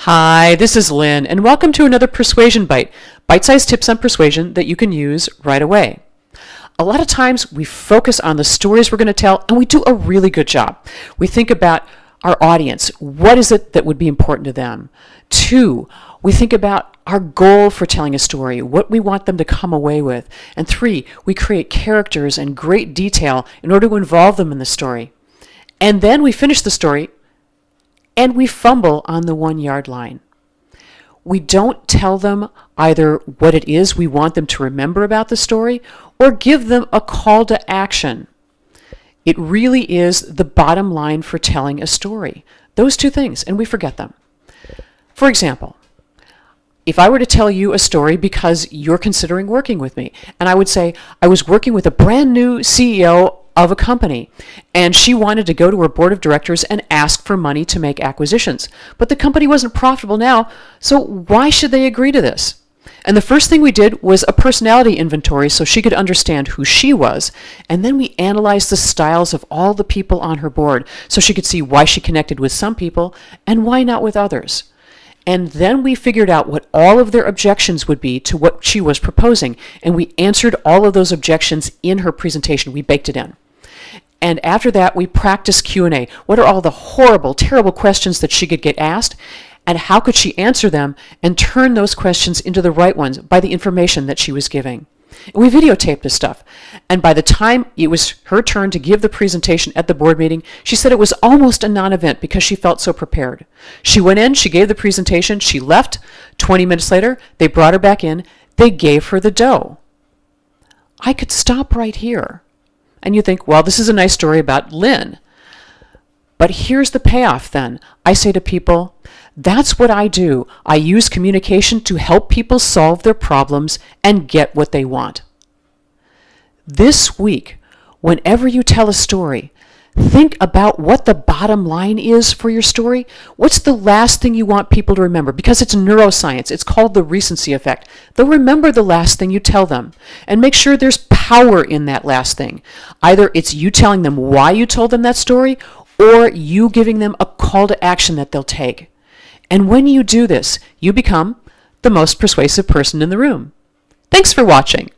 Hi, this is Lynn, and welcome to another Persuasion Byte, bite-sized tips on persuasion that you can use right away. A lot of times we focus on the stories we're going to tell, and we do a really good job. We think about our audience. What is it that would be important to them? 2, we think about our goal for telling a story, what we want them to come away with. And 3, we create characters and great detail in order to involve them in the story. And then we finish the story and we fumble on the 1-yard line. We don't tell them either what it is we want them to remember about the story or give them a call to action. It really is the bottom line for telling a story. Those 2 things, and we forget them. For example, if I were to tell you a story because you're considering working with me, and I would say, I was working with a brand new CEO of a company, and she wanted to go to her board of directors and ask for money to make acquisitions. But the company wasn't profitable now, so why should they agree to this? And the first thing we did was a personality inventory so she could understand who she was, and then we analyzed the styles of all the people on her board so she could see why she connected with some people and why not with others. And then we figured out what all of their objections would be to what she was proposing, and we answered all of those objections in her presentation. We baked it in. And after that, we practiced Q&A. What are all the horrible, terrible questions that she could get asked? And how could she answer them and turn those questions into the right ones by the information that she was giving? And we videotaped this stuff. And by the time it was her turn to give the presentation at the board meeting, she said it was almost a non-event because she felt so prepared. She went in, she gave the presentation, she left. 20 minutes later, they brought her back in. They gave her the dough. I could stop right here. And you think, well, this is a nice story about Lynn. But here's the payoff then. I say to people, that's what I do. I use communication to help people solve their problems and get what they want. This week, whenever you tell a story, think about what the bottom line is for your story. What's the last thing you want people to remember? Because it's neuroscience. It's called the recency effect. They'll remember the last thing you tell them. And make sure there's power in that last thing. Either it's you telling them why you told them that story, or you giving them a call to action that they'll take. And when you do this, you become the most persuasive person in the room. Thanks for watching.